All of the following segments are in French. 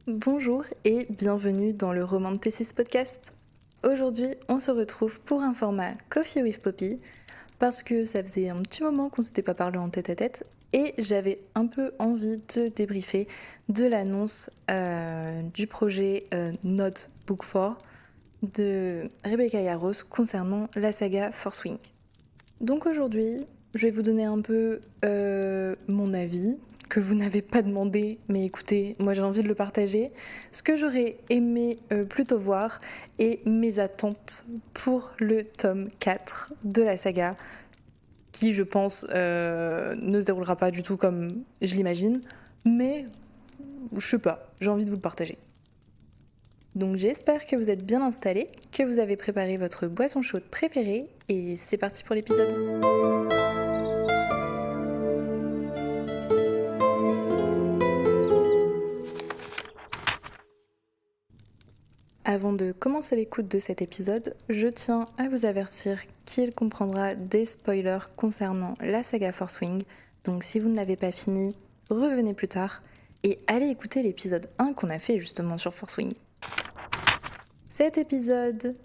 Bonjour et bienvenue dans le Roman de T6 Podcast. Aujourd'hui, on se retrouve pour un format Coffee with Poppy parce que ça faisait un petit moment qu'on s'était pas parlé en tête-à-tête et j'avais un peu envie de débriefer de l'annonce du projet Not Book 4 de Rebecca Yarros concernant la saga Fourth Wing. Donc aujourd'hui, je vais vous donner un peu mon avis, que vous n'avez pas demandé, mais écoutez, moi j'ai envie de le partager, ce que j'aurais aimé plutôt voir et mes attentes pour le tome 4 de la saga, qui je pense ne se déroulera pas du tout comme je l'imagine, mais je sais pas, j'ai envie de vous le partager. Donc j'espère que vous êtes bien installés, que vous avez préparé votre boisson chaude préférée, et c'est parti pour l'épisode. Avant de commencer l'écoute de cet épisode, je tiens à vous avertir qu'il comprendra des spoilers concernant la saga Fourth Wing, donc si vous ne l'avez pas fini, revenez plus tard et allez écouter l'épisode 1 qu'on a fait justement sur Fourth Wing. Cet épisode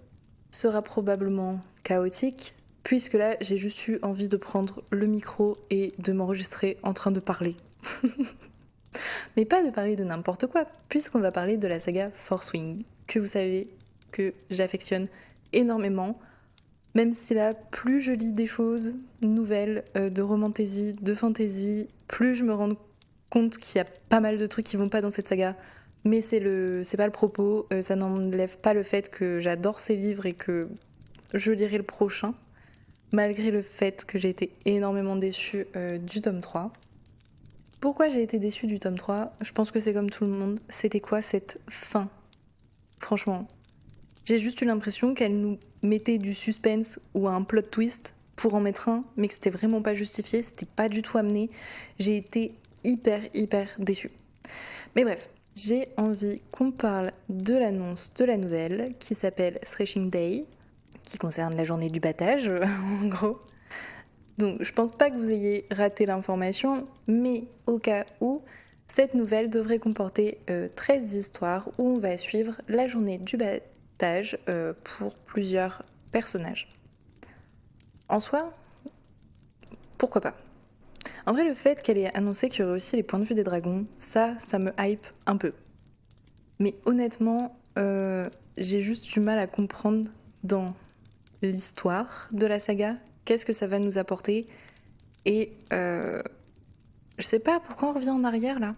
sera probablement chaotique, puisque là j'ai juste eu envie de prendre le micro et de m'enregistrer en train de parler. Mais pas de parler de n'importe quoi, puisqu'on va parler de la saga Fourth Wing, que vous savez que j'affectionne énormément, même si là, plus je lis des choses nouvelles, de romantasy, de fantasy, plus je me rends compte qu'il y a pas mal de trucs qui vont pas dans cette saga, mais c'est pas le propos, ça n'enlève pas le fait que j'adore ces livres et que je lirai le prochain, malgré le fait que j'ai été énormément déçue du tome 3. Pourquoi j'ai été déçue du tome 3 ? Je pense que c'est comme tout le monde. C'était quoi cette fin ? Franchement, j'ai juste eu l'impression qu'elle nous mettait du suspense ou un plot twist pour en mettre un, mais que c'était vraiment pas justifié, c'était pas du tout amené. J'ai été hyper déçue. Mais bref, j'ai envie qu'on parle de l'annonce de la nouvelle qui s'appelle Threshing Day, qui concerne la journée du battage, en gros. Donc je pense pas que vous ayez raté l'information, mais au cas où, cette nouvelle devrait comporter 13 histoires où on va suivre la journée du battage pour plusieurs personnages. En soi, pourquoi pas ? En vrai, le fait qu'elle ait annoncé qu'il y aurait aussi les points de vue des dragons, ça me hype un peu. Mais honnêtement, j'ai juste du mal à comprendre dans l'histoire de la saga qu'est-ce que ça va nous apporter. Et je sais pas pourquoi on revient en arrière là.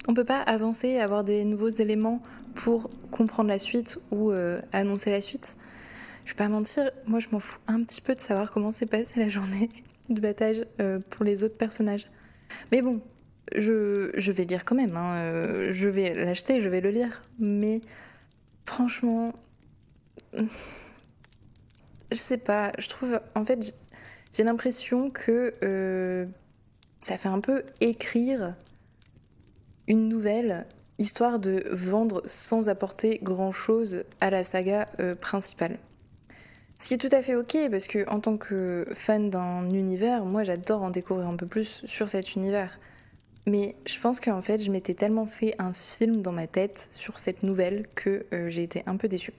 On peut pas avancer et avoir des nouveaux éléments pour comprendre la suite ou annoncer la suite. Je vais pas mentir, moi je m'en fous un petit peu de savoir comment s'est passée la journée de battage pour les autres personnages. Mais bon, je vais lire quand même, hein. Je vais l'acheter, je vais le lire. Mais franchement, je sais pas, je trouve, en fait, j'ai l'impression que ça fait un peu écrire une nouvelle histoire de vendre sans apporter grand-chose à la saga principale. Ce qui est tout à fait ok, parce que en tant que fan d'un univers, moi j'adore en découvrir un peu plus sur cet univers. Mais je pense qu'en fait, je m'étais tellement fait un film dans ma tête sur cette nouvelle que j'ai été un peu déçue.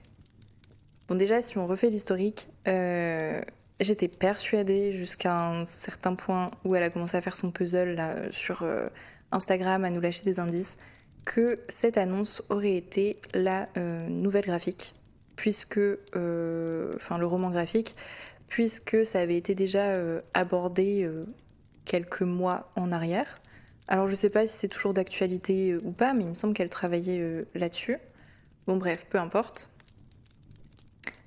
Bon, déjà, si on refait l'historique, j'étais persuadée jusqu'à un certain point où elle a commencé à faire son puzzle là, sur Instagram, à nous lâcher des indices, que cette annonce aurait été la nouvelle graphique, puisque, enfin le roman graphique, puisque ça avait été déjà abordé quelques mois en arrière. Alors je sais pas si c'est toujours d'actualité ou pas, mais il me semble qu'elle travaillait là-dessus. Bon bref, peu importe.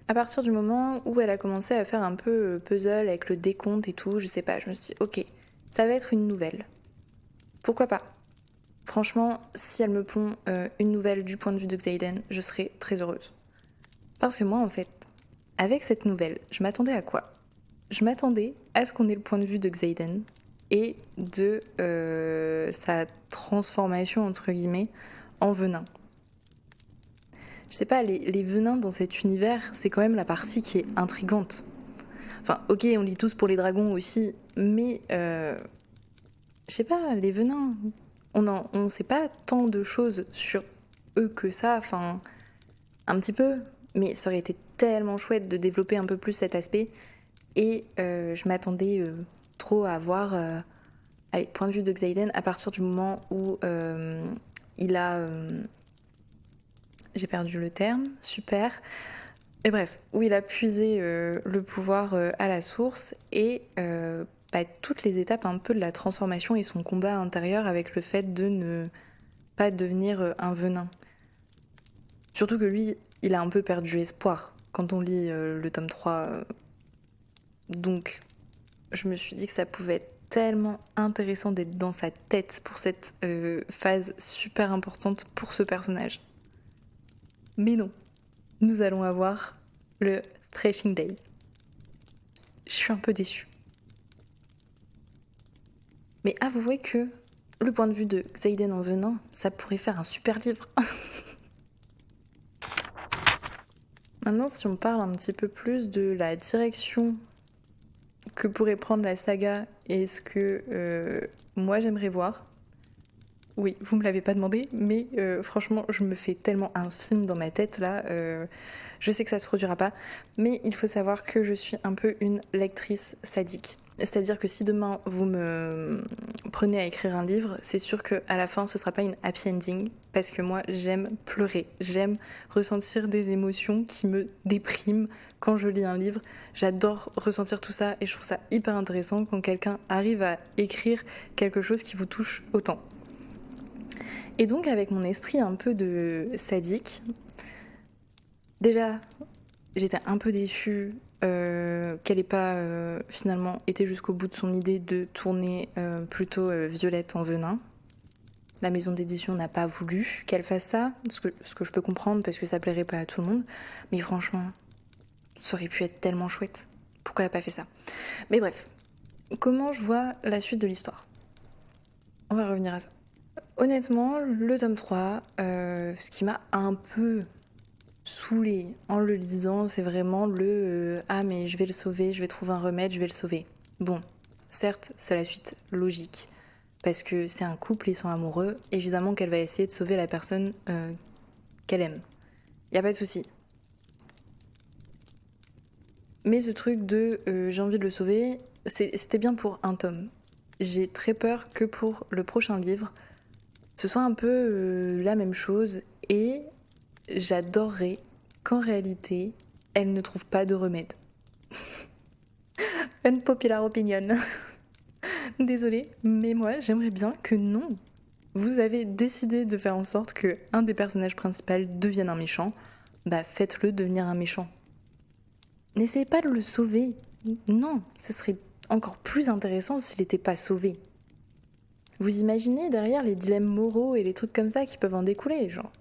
À partir du moment où elle a commencé à faire un peu puzzle avec le décompte et tout, je sais pas, je me suis dit ok, ça va être une nouvelle. Pourquoi pas ? Franchement, si elle me pond une nouvelle du point de vue de Xaden, je serais très heureuse. Parce que moi en fait, avec cette nouvelle, je m'attendais à quoi ? Je m'attendais à ce qu'on ait le point de vue de Xaden et de sa transformation entre guillemets en venin. Je sais pas, les venins dans cet univers, c'est quand même la partie qui est intrigante. Enfin, ok, on lit tous pour les dragons aussi, mais je sais pas, les venins, on sait pas tant de choses sur que ça, enfin un petit peu, mais ça aurait été tellement chouette de développer un peu plus cet aspect. Et je m'attendais trop à voir, allez, point de vue de Xaden, à partir du moment où il a... j'ai perdu le terme, super. Et bref, où il a puisé le pouvoir à la source et toutes les étapes un peu de la transformation et son combat intérieur avec le fait de ne pas devenir un venin. Surtout que lui, il a un peu perdu espoir quand on lit le tome 3. Donc, je me suis dit que ça pouvait être tellement intéressant d'être dans sa tête pour cette phase super importante pour ce personnage. Mais non, nous allons avoir le Thrashing Day. Je suis un peu déçue. Mais avouez que le point de vue de Xaden en venin, ça pourrait faire un super livre. Maintenant, si on parle un petit peu plus de la direction que pourrait prendre la saga et ce que moi j'aimerais voir. Oui, vous me l'avez pas demandé, mais franchement, je me fais tellement un film dans ma tête là. Je sais que ça se produira pas, mais il faut savoir que je suis un peu une lectrice sadique. C'est-à-dire que si demain vous me prenez à écrire un livre, c'est sûr qu'à la fin ce sera pas une happy ending, parce que moi j'aime pleurer, j'aime ressentir des émotions qui me dépriment quand je lis un livre. J'adore ressentir tout ça et je trouve ça hyper intéressant quand quelqu'un arrive à écrire quelque chose qui vous touche autant. Et donc avec mon esprit un peu de sadique, déjà j'étais un peu déçue qu'elle n'ait pas finalement été jusqu'au bout de son idée de tourner plutôt Violette en venin. La maison d'édition n'a pas voulu qu'elle fasse ça, ce que je peux comprendre parce que ça plairait pas à tout le monde. Mais franchement, ça aurait pu être tellement chouette. Pourquoi elle n'a pas fait ça? Mais bref, comment je vois la suite de l'histoire? On va revenir à ça. Honnêtement, le tome 3, ce qui m'a un peu saoulée en le lisant, c'est vraiment le ah mais je vais le sauver, je vais trouver un remède, je vais le sauver. Bon, certes, c'est la suite logique, parce que c'est un couple, ils sont amoureux, évidemment qu'elle va essayer de sauver la personne qu'elle aime. Y a pas de souci. Mais ce truc de j'ai envie de le sauver, c'était bien pour un tome. J'ai très peur que pour le prochain livre, ce soit un peu la même chose et j'adorerais qu'en réalité, elle ne trouve pas de remède. Unpopular opinion. Désolée, mais moi j'aimerais bien que non. Vous avez décidé de faire en sorte que un des personnages principaux devienne un méchant, bah faites-le devenir un méchant. N'essayez pas de le sauver. Non, ce serait encore plus intéressant s'il n'était pas sauvé. Vous imaginez derrière les dilemmes moraux et les trucs comme ça qui peuvent en découler, genre.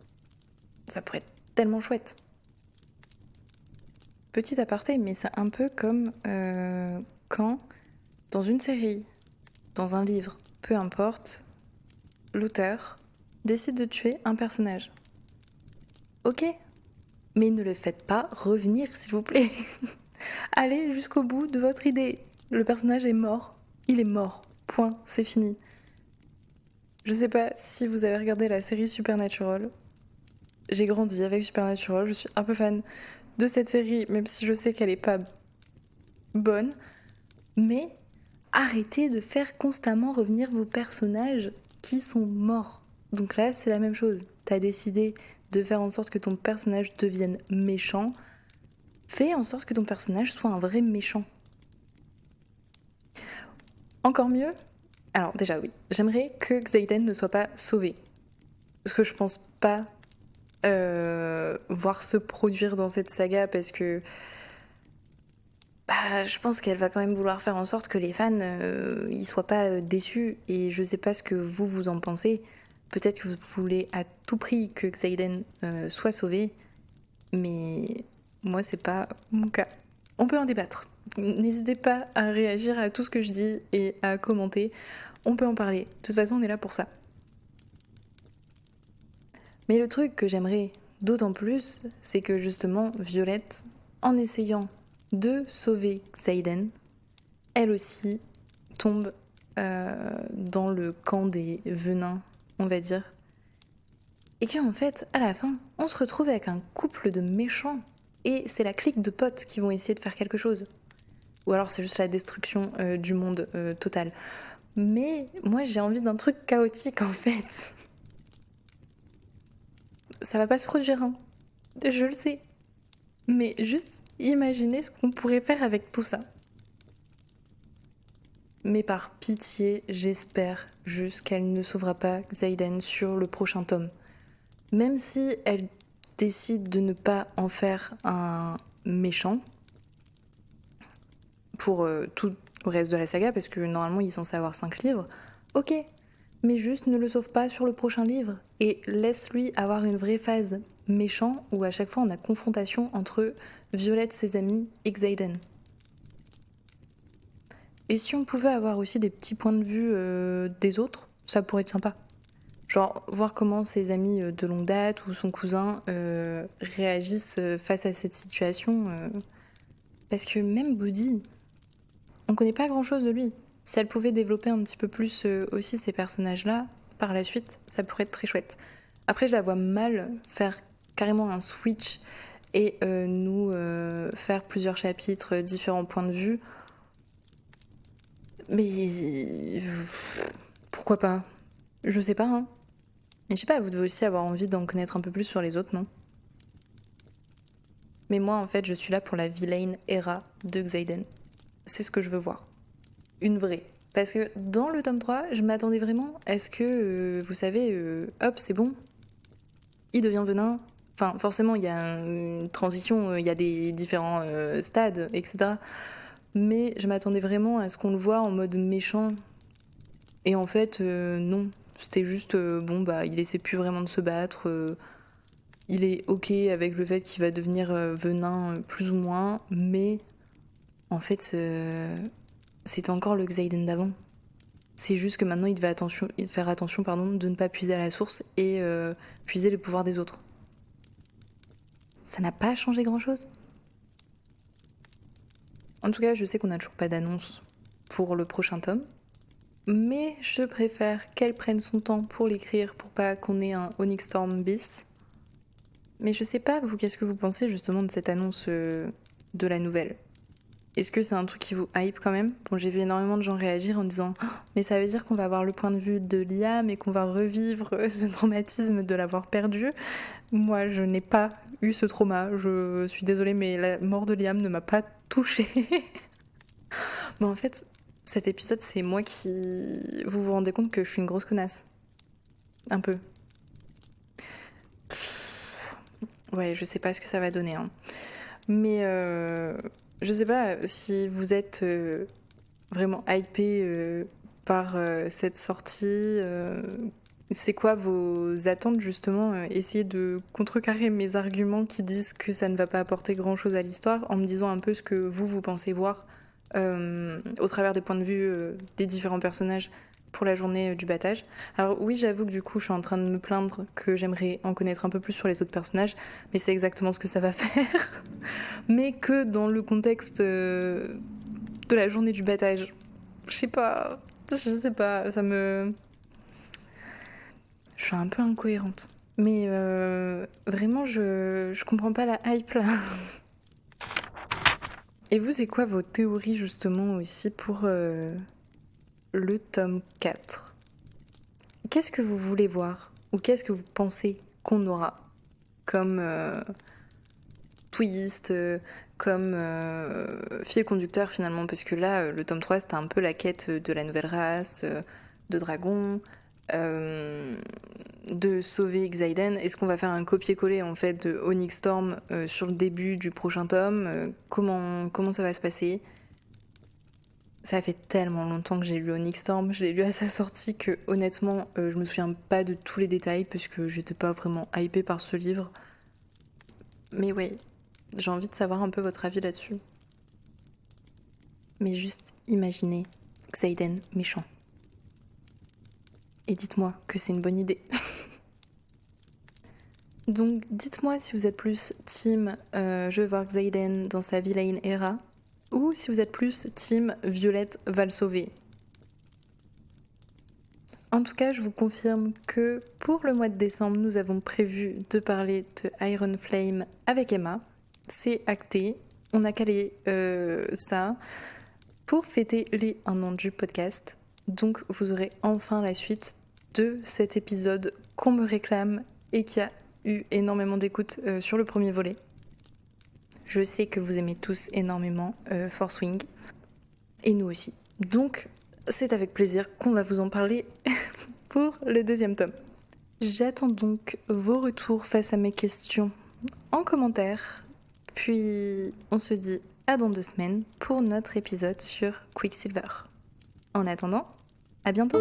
Ça pourrait être tellement chouette. Petit aparté, mais c'est un peu comme quand, dans une série, dans un livre, peu importe, l'auteur décide de tuer un personnage. Ok, mais ne le faites pas revenir, s'il vous plaît. Allez jusqu'au bout de votre idée. Le personnage est mort. Il est mort. Point, c'est fini. Je sais pas si vous avez regardé la série Supernatural. J'ai grandi avec Supernatural, je suis un peu fan de cette série, même si je sais qu'elle est pas bonne. Mais arrêtez de faire constamment revenir vos personnages qui sont morts. Donc là, c'est la même chose. T'as décidé de faire en sorte que ton personnage devienne méchant. Fais en sorte que ton personnage soit un vrai méchant. Encore mieux, alors déjà oui, j'aimerais que Xaden ne soit pas sauvé. Parce que je pense pas voir se produire dans cette saga parce que je pense qu'elle va quand même vouloir faire en sorte que les fans ils soient pas déçus et je sais pas ce que vous en pensez. Peut-être que vous voulez à tout prix que Xaden soit sauvé, mais moi c'est pas mon cas. On peut en débattre. N'hésitez pas à réagir à tout ce que je dis et à commenter. On peut en parler. De toute façon, on est là pour ça. Mais le truc que j'aimerais d'autant plus, c'est que justement, Violette, en essayant de sauver Xaden, elle aussi tombe dans le camp des venins, on va dire. Et qu'en fait, à la fin, on se retrouve avec un couple de méchants. Et c'est la clique de potes qui vont essayer de faire quelque chose. Ou alors c'est juste la destruction du monde total. Mais moi j'ai envie d'un truc chaotique en fait. Ça va pas se produire, hein. Je le sais. Mais juste imaginez ce qu'on pourrait faire avec tout ça. Mais par pitié, j'espère juste qu'elle ne sauvera pas Xaden sur le prochain tome. Même si elle décide de ne pas en faire un méchant pour tout le reste de la saga, parce que normalement il est censé avoir 5 livres, ok, mais juste ne le sauve pas sur le prochain livre et laisse-lui avoir une vraie phase méchant où à chaque fois on a confrontation entre Violette, ses amis et Xaden. Et si on pouvait avoir aussi des petits points de vue des autres, ça pourrait être sympa. Genre voir comment ses amis de longue date ou son cousin réagissent face à cette situation. Parce que même Bodhi, on connaît pas grand chose de lui. Si elle pouvait développer un petit peu plus aussi ces personnages-là, par la suite, ça pourrait être très chouette. Après, je la vois mal faire carrément un switch et nous faire plusieurs chapitres, différents points de vue. Mais pourquoi pas? Je sais pas, hein. Mais je sais pas, vous devez aussi avoir envie d'en connaître un peu plus sur les autres, non? Mais moi, en fait, je suis là pour la vilaine era de Xaden. C'est ce que je veux voir. Une vraie. Parce que dans le tome 3, je m'attendais vraiment à ce que, vous savez, hop, c'est bon, il devient venin. Enfin, forcément, il y a une transition, il y a des différents stades, etc. Mais je m'attendais vraiment à ce qu'on le voit en mode méchant. Et en fait, non. C'était juste, bon, bah, il essaie plus vraiment de se battre. Il est ok avec le fait qu'il va devenir venin, plus ou moins. Mais, en fait, c'était encore le Xaden d'avant. C'est juste que maintenant, il devait faire attention de ne pas puiser à la source et puiser les pouvoirs des autres. Ça n'a pas changé grand-chose. En tout cas, je sais qu'on n'a toujours pas d'annonce pour le prochain tome. Mais je préfère qu'elle prenne son temps pour l'écrire pour pas qu'on ait un Onyx Storm bis. Mais je sais pas, vous, qu'est-ce que vous pensez justement de cette annonce de la nouvelle? Est-ce que c'est un truc qui vous hype quand même? Bon, j'ai vu énormément de gens réagir en disant oh, mais ça veut dire qu'on va avoir le point de vue de Liam et qu'on va revivre ce traumatisme de l'avoir perdu. Moi, je n'ai pas eu ce trauma. Je suis désolée, mais la mort de Liam ne m'a pas touchée. Mais en fait, cet épisode, c'est moi qui... Vous vous rendez compte que je suis une grosse connasse? Un peu. Ouais, je sais pas ce que ça va donner. Hein. Mais je sais pas si vous êtes vraiment hypé par cette sortie. C'est quoi vos attentes justement? Essayez de contrecarrer mes arguments qui disent que ça ne va pas apporter grand chose à l'histoire en me disant un peu ce que vous pensez voir au travers des points de vue des différents personnages pour la journée du battage. Alors oui, j'avoue que du coup, je suis en train de me plaindre que j'aimerais en connaître un peu plus sur les autres personnages, mais c'est exactement ce que ça va faire. Mais que dans le contexte de la journée du battage, je sais pas, ça me... Je suis un peu incohérente. Mais vraiment, je comprends pas la hype là. Et vous, c'est quoi vos théories justement aussi pour le tome 4? Qu'est-ce que vous voulez voir? Ou qu'est-ce que vous pensez qu'on aura comme twist, comme fil conducteur finalement? Parce que là, le tome 3, c'était un peu la quête de la nouvelle race, de dragons, de sauver Xaden. Est-ce qu'on va faire un copier-coller en fait de Onyx Storm sur le début du prochain tome? Comment ça va se passer? Ça fait tellement longtemps que j'ai lu Onyx Storm, je l'ai lu à sa sortie que honnêtement je me souviens pas de tous les détails parce que j'étais pas vraiment hypée par ce livre. Mais ouais, j'ai envie de savoir un peu votre avis là-dessus. Mais juste imaginez Xaden méchant. Et dites-moi que c'est une bonne idée. Donc dites-moi si vous êtes plus team je veux voir Xaden dans sa vilaine era ou si vous êtes plus team Violette va le sauver. En tout cas, je vous confirme que pour le mois de décembre, nous avons prévu de parler de Iron Flame avec Emma. C'est acté, on a calé ça pour fêter les 1 an du podcast. Donc vous aurez enfin la suite de cet épisode qu'on me réclame et qui a eu énormément d'écoute sur le premier volet. Je sais que vous aimez tous énormément Force Wing, et nous aussi. Donc c'est avec plaisir qu'on va vous en parler pour le 2e tome. J'attends donc vos retours face à mes questions en commentaire. Puis on se dit à dans 2 semaines pour notre épisode sur Quicksilver. En attendant, à bientôt!